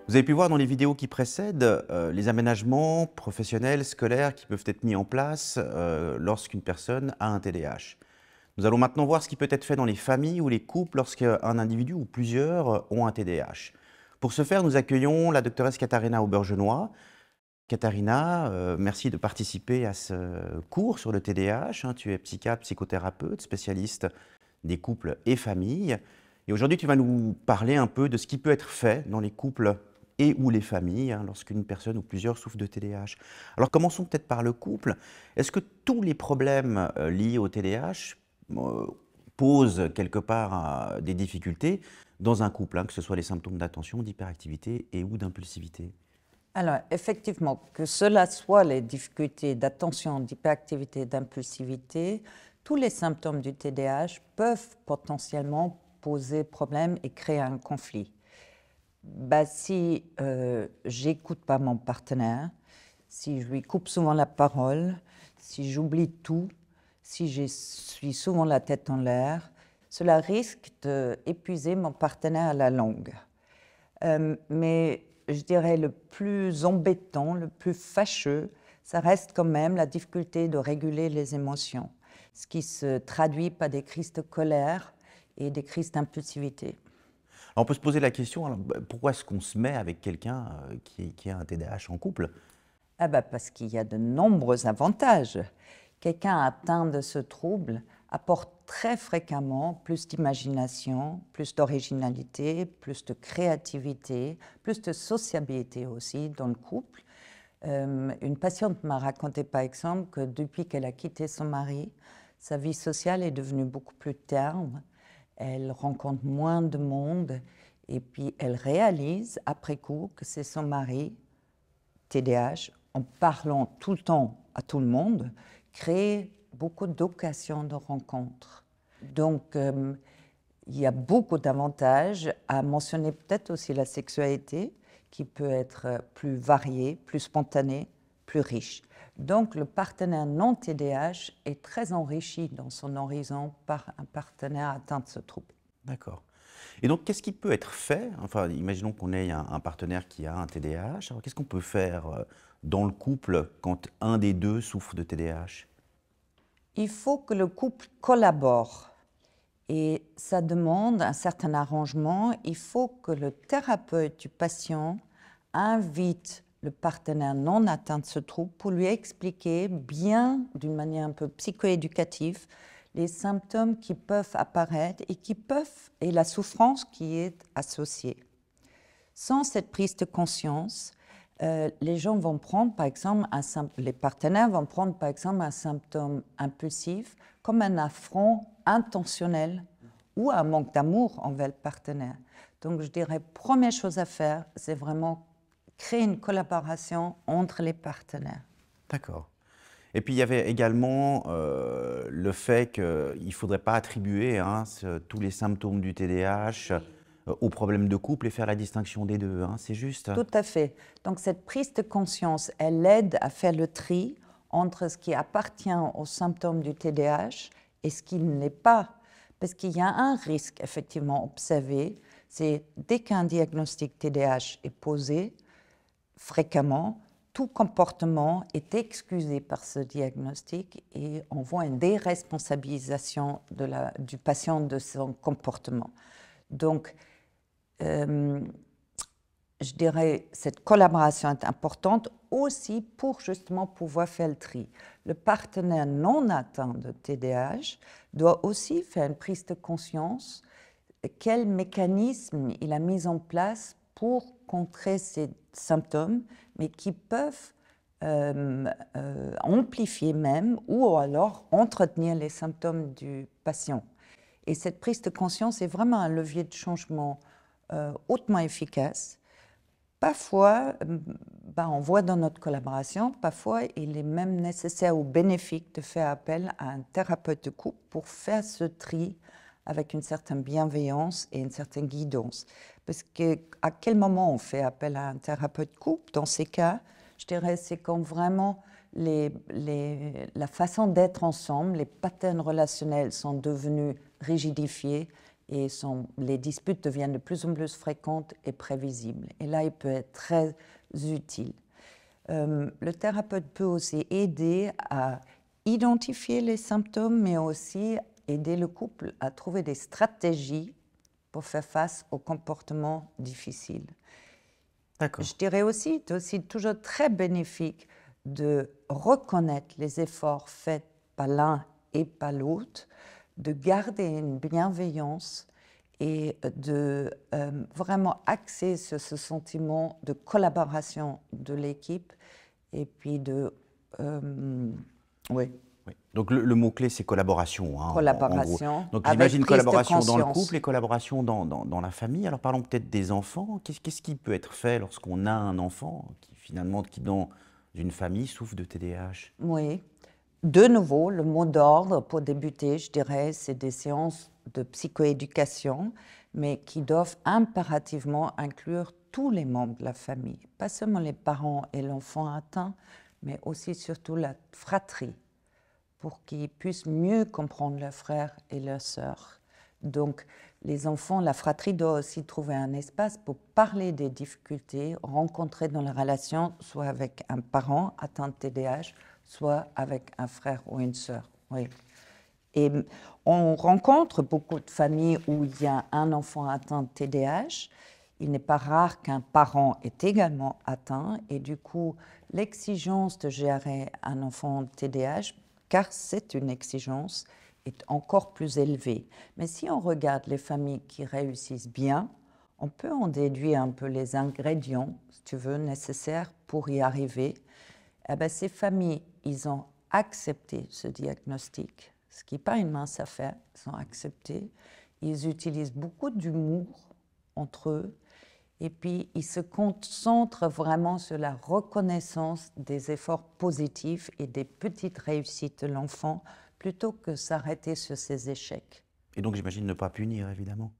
Vous avez pu voir dans les vidéos qui précèdent les aménagements professionnels, scolaires qui peuvent être mis en place lorsqu'une personne a un TDAH. Nous allons maintenant voir ce qui peut être fait dans les familles ou les couples lorsqu'un individu ou plusieurs ont un TDAH. Pour ce faire, nous accueillons la doctoresse Katharina Aubergenois. Katharina, merci de participer à ce cours sur le TDAH. Tu es psychiatre, psychothérapeute, spécialiste des couples et familles. Et aujourd'hui, tu vas nous parler un peu de ce qui peut être fait dans les couples et ou les familles lorsqu'une personne ou plusieurs souffrent de TDAH. Alors commençons peut-être par le couple. Est-ce que tous les problèmes liés au TDAH posent quelque part des difficultés dans un couple, que ce soit les symptômes d'attention, d'hyperactivité et ou d'impulsivité? Alors, effectivement, que cela soit les difficultés d'attention, d'hyperactivité, d'impulsivité, tous les symptômes du TDAH peuvent potentiellement poser problème et créer un conflit. Si j'écoute pas mon partenaire, si je lui coupe souvent la parole, si j'oublie tout, si je suis souvent la tête en l'air, cela risque d'épuiser mon partenaire à la longue. Mais je dirais le plus embêtant, le plus fâcheux, ça reste quand même la difficulté de réguler les émotions, ce qui se traduit par des crises de colère et des crises d'impulsivité. On peut se poser la question, alors, pourquoi est-ce qu'on se met avec quelqu'un qui a un TDAH en couple? Parce qu'il y a de nombreux avantages. Quelqu'un atteint de ce trouble apporte très fréquemment plus d'imagination, plus d'originalité, plus de créativité, plus de sociabilité aussi dans le couple. Une patiente m'a raconté par exemple que depuis qu'elle a quitté son mari, sa vie sociale est devenue beaucoup plus terne, elle rencontre moins de monde et puis elle réalise après coup que c'est son mari, TDAH, en parlant tout le temps à tout le monde, crée beaucoup d'occasions de rencontres. Donc, il y a beaucoup d'avantages à mentionner, peut-être aussi la sexualité, qui peut être plus variée, plus spontanée, plus riche. Donc, le partenaire non TDAH est très enrichi dans son horizon par un partenaire atteint de ce trouble. D'accord. Et donc, qu'est-ce qui peut être fait? Enfin, imaginons qu'on ait un partenaire qui a un TDAH. Alors, qu'est-ce qu'on peut faire dans le couple quand un des deux souffre de TDAH? Il faut que le couple collabore. Et ça demande un certain arrangement. Il faut que le thérapeute du patient invite le partenaire non atteint de ce trouble pour lui expliquer bien, d'une manière un peu psychoéducative, les symptômes qui peuvent apparaître et la souffrance qui est associée. Sans cette prise de conscience, les gens vont prendre, par exemple, les partenaires vont prendre, par exemple, un symptôme impulsif comme un affront intentionnel ou un manque d'amour envers le partenaire. Donc, je dirais, première chose à faire, c'est vraiment créer une collaboration entre les partenaires. D'accord. Et puis, il y avait également le fait qu'il ne faudrait pas attribuer tous les symptômes du TDAH aux problèmes de couple et faire la distinction des deux. C'est juste? Tout à fait. Donc, cette prise de conscience, elle aide à faire le tri entre ce qui appartient aux symptômes du TDAH et ce qui ne l'est pas. Parce qu'il y a un risque, effectivement, observé, c'est dès qu'un diagnostic TDAH est posé, fréquemment, tout comportement est excusé par ce diagnostic et on voit une déresponsabilisation du patient de son comportement. Donc, je dirais cette collaboration est importante aussi pour justement pouvoir faire le tri. Le partenaire non atteint de TDAH doit aussi faire une prise de conscience quel mécanisme il a mis en place pour contrer ces symptômes, mais qui peuvent amplifier même ou alors entretenir les symptômes du patient. Et cette prise de conscience est vraiment un levier de changement hautement efficace. Parfois, on voit dans notre collaboration, parfois il est même nécessaire ou bénéfique de faire appel à un thérapeute de couple pour faire ce tri avec une certaine bienveillance et une certaine guidance. Parce qu'à quel moment on fait appel à un thérapeute de couple? Dans ces cas, je dirais c'est quand vraiment la façon d'être ensemble, les patterns relationnels sont devenus rigidifiés et les disputes deviennent de plus en plus fréquentes et prévisibles. Et là, il peut être très utile. Le thérapeute peut aussi aider à identifier les symptômes, mais aussi aider le couple à trouver des stratégies pour faire face aux comportements difficiles. D'accord. Je dirais aussi, c'est aussi toujours très bénéfique de reconnaître les efforts faits par l'un et par l'autre, de garder une bienveillance et de vraiment axer sur ce sentiment de collaboration de l'équipe et puis de... oui. Oui. Donc le mot-clé, c'est collaboration, hein, en gros. Collaboration, Donc avec j'imagine prise de collaboration dans le conscience. couple et collaboration dans la famille. Alors parlons peut-être des enfants. Qu'est-ce qui peut être fait lorsqu'on a un enfant qui finalement, qui dans une famille souffre de TDAH? Oui. De nouveau, le mot d'ordre pour débuter, je dirais, c'est des séances de psychoéducation, mais qui doivent impérativement inclure tous les membres de la famille, pas seulement les parents et l'enfant atteint, mais aussi surtout la fratrie, pour qu'ils puissent mieux comprendre leurs frères et leurs sœurs. Donc, les enfants, la fratrie doit aussi trouver un espace pour parler des difficultés rencontrées dans la relation, soit avec un parent atteint de TDAH, soit avec un frère ou une sœur. Oui. Et on rencontre beaucoup de familles où il y a un enfant atteint de TDAH. Il n'est pas rare qu'un parent est également atteint et du coup, l'exigence de gérer un enfant TDAH, car c'est une exigence, est encore plus élevée. Mais si on regarde les familles qui réussissent bien, on peut en déduire un peu les ingrédients, si tu veux, nécessaires pour y arriver. Eh bien, ces familles, ils ont accepté ce diagnostic, ce qui n'est pas une mince affaire, ils ont accepté. Ils utilisent beaucoup d'humour entre eux et puis ils se concentrent vraiment sur la reconnaissance des efforts positifs et des petites réussites de l'enfant plutôt que s'arrêter sur ses échecs. Et donc j'imagine ne pas punir, évidemment.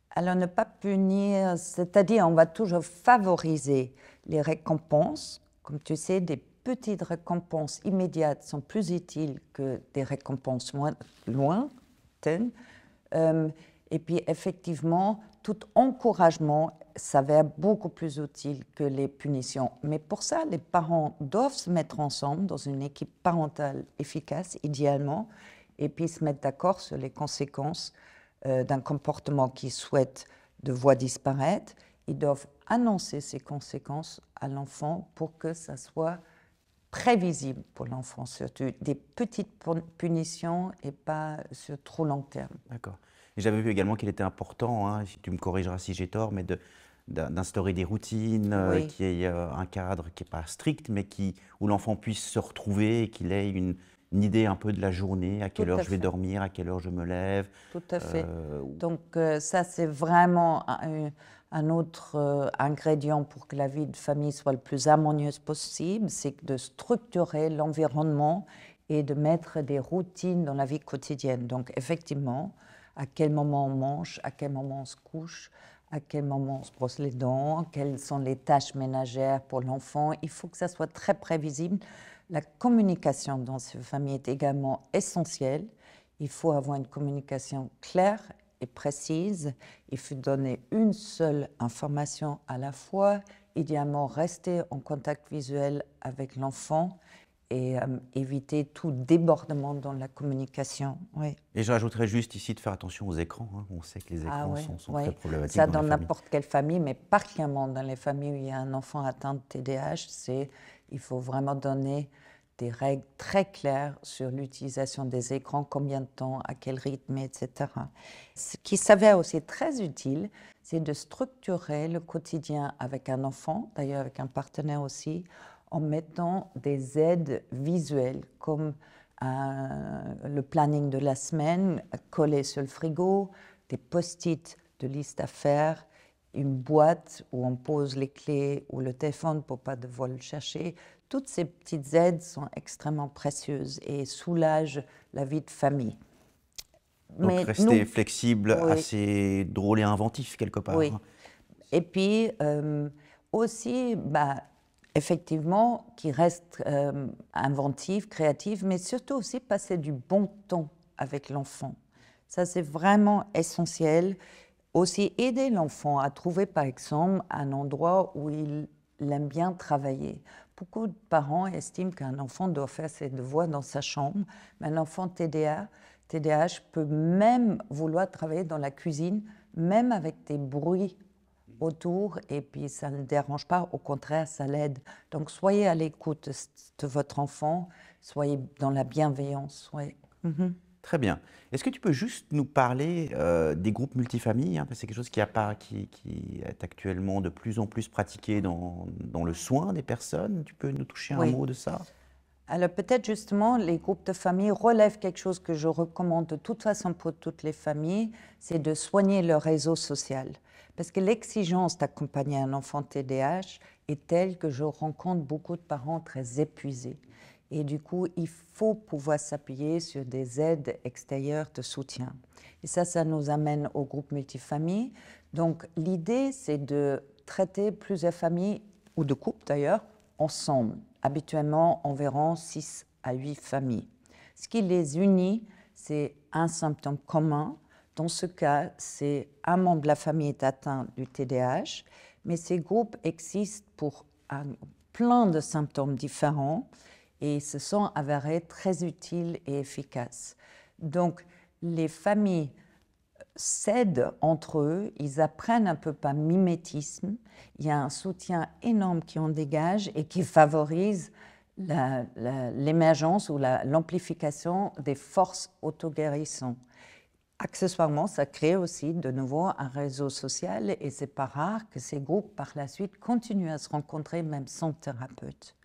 Alors ne pas punir, c'est-à-dire on va toujours favoriser les récompenses. Comme tu sais, des petites récompenses immédiates sont plus utiles que des récompenses lointaines. Et puis effectivement, tout encouragement s'avère beaucoup plus utile que les punitions. Mais pour ça, les parents doivent se mettre ensemble dans une équipe parentale efficace, idéalement, et puis se mettre d'accord sur les conséquences d'un comportement qu'ils souhaitent de voir disparaître. Ils doivent annoncer ces conséquences à l'enfant pour que ça soit prévisible pour l'enfant, surtout des petites punitions et pas sur trop long terme. D'accord. Et j'avais vu également qu'il était important, hein, si tu me corrigeras si j'ai tort, mais d'instaurer des routines, Oui. qu'il y ait un cadre qui n'est pas strict, mais où l'enfant puisse se retrouver et qu'il ait une idée un peu de la journée, à quelle Tout heure à je vais fait. dormir, à quelle heure je me lève. Tout à fait. Donc ça, c'est vraiment un autre ingrédient pour que la vie de famille soit le plus harmonieuse possible, c'est de structurer l'environnement et de mettre des routines dans la vie quotidienne. Donc effectivement, à quel moment on mange, à quel moment on se couche, à quel moment on se brosse les dents, quelles sont les tâches ménagères pour l'enfant. Il faut que ça soit très prévisible. La communication dans ces familles est également essentielle. Il faut avoir une communication claire et précise. Il faut donner une seule information à la fois, idéalement rester en contact visuel avec l'enfant et éviter tout débordement dans la communication. Oui. Et je rajouterais juste ici de faire attention aux écrans, hein. On sait que les écrans sont très problématiques Ça, dans dans la famille. n'importe quelle famille, mais particulièrement dans les familles où il y a un enfant atteint de TDAH, il faut vraiment donner des règles très claires sur l'utilisation des écrans, combien de temps, à quel rythme, etc. Ce qui s'avère aussi très utile, c'est de structurer le quotidien avec un enfant, d'ailleurs avec un partenaire aussi, en mettant des aides visuelles comme le planning de la semaine collé sur le frigo, des post-it de liste à faire, une boîte où on pose les clés ou le téléphone pour pas devoir le chercher. Toutes ces petites aides sont extrêmement précieuses et soulagent la vie de famille. Donc rester flexible, assez drôle et inventif quelque part. Oui. Et puis aussi, effectivement, qui reste inventif, créatif, mais surtout aussi passer du bon temps avec l'enfant. Ça, c'est vraiment essentiel. Aussi, aider l'enfant à trouver, par exemple, un endroit où il aime bien travailler. Beaucoup de parents estiment qu'un enfant doit faire ses devoirs dans sa chambre, mais un enfant TDAH peut même vouloir travailler dans la cuisine, même avec des bruits autour, et puis ça ne le dérange pas, au contraire, ça l'aide. Donc soyez à l'écoute de votre enfant, soyez dans la bienveillance. Ouais. Très bien. Est-ce que tu peux juste nous parler des groupes multifamilles, hein, parce que c'est quelque chose qui est actuellement de plus en plus pratiqué dans le soin des personnes. Tu peux nous toucher un Oui. mot de ça? Alors peut-être justement, les groupes de famille relèvent quelque chose que je recommande de toute façon pour toutes les familles, c'est de soigner leur réseau social. Parce que l'exigence d'accompagner un enfant TDAH est telle que je rencontre beaucoup de parents très épuisés. Et du coup, il faut pouvoir s'appuyer sur des aides extérieures de soutien. Et ça nous amène au groupe multifamille. Donc l'idée, c'est de traiter plusieurs familles, ou de couples d'ailleurs, ensemble. Habituellement, environ 6 à 8 familles. Ce qui les unit, c'est un symptôme commun. Dans ce cas, c'est un membre de la famille est atteint du TDAH, mais ces groupes existent pour plein de symptômes différents et se sont avérés très utiles et efficaces. Donc, les familles s'aident entre eux, ils apprennent un peu par mimétisme, il y a un soutien énorme qui en dégage et qui favorise l'émergence ou l'amplification des forces autoguérissantes. Accessoirement, ça crée aussi de nouveau un réseau social et c'est pas rare que ces groupes par la suite continuent à se rencontrer même sans thérapeute.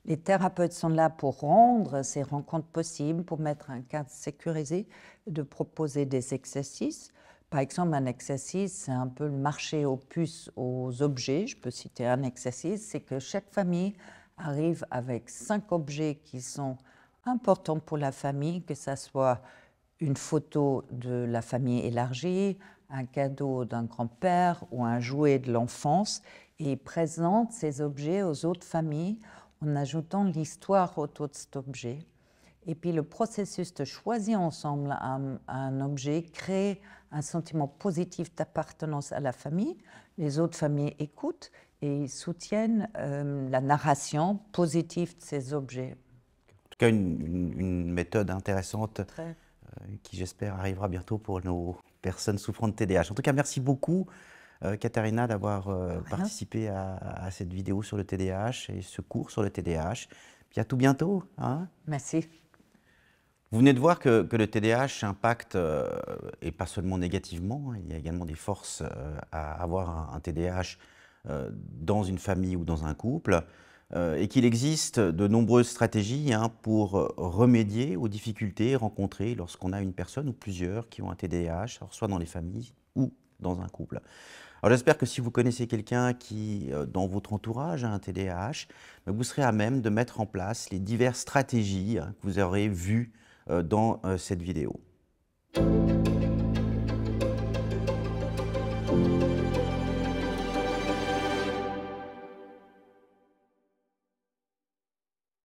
Les thérapeutes sont là pour rendre ces rencontres possibles, pour mettre un cadre sécurisé, de proposer des exercices. Par exemple, un exercice, c'est un peu le marché aux puces, aux objets. Je peux citer un exercice, c'est que chaque famille arrive avec 5 objets qui sont importants pour la famille, que ce soit une photo de la famille élargie, un cadeau d'un grand-père ou un jouet de l'enfance, et ils présentent ces objets aux autres familles en ajoutant l'histoire autour de cet objet. Et puis le processus de choisir ensemble un objet crée un sentiment positif d'appartenance à la famille. Les autres familles écoutent et soutiennent la narration positive de ces objets. En tout cas, une méthode intéressante Très. Qui, j'espère, arrivera bientôt pour nos personnes souffrant de TDAH. En tout cas, merci beaucoup, Katharina, d'avoir participé à cette vidéo sur le TDAH et ce cours sur le TDAH. Puis à tout bientôt. Hein. Merci. Vous venez de voir que le TDAH impacte, et pas seulement négativement, il y a également des forces à avoir un TDAH dans une famille ou dans un couple, et qu'il existe de nombreuses stratégies pour remédier aux difficultés rencontrées lorsqu'on a une personne ou plusieurs qui ont un TDAH, alors soit dans les familles ou dans un couple. Alors j'espère que si vous connaissez quelqu'un qui, dans votre entourage, a un TDAH, vous serez à même de mettre en place les diverses stratégies que vous aurez vues dans cette vidéo.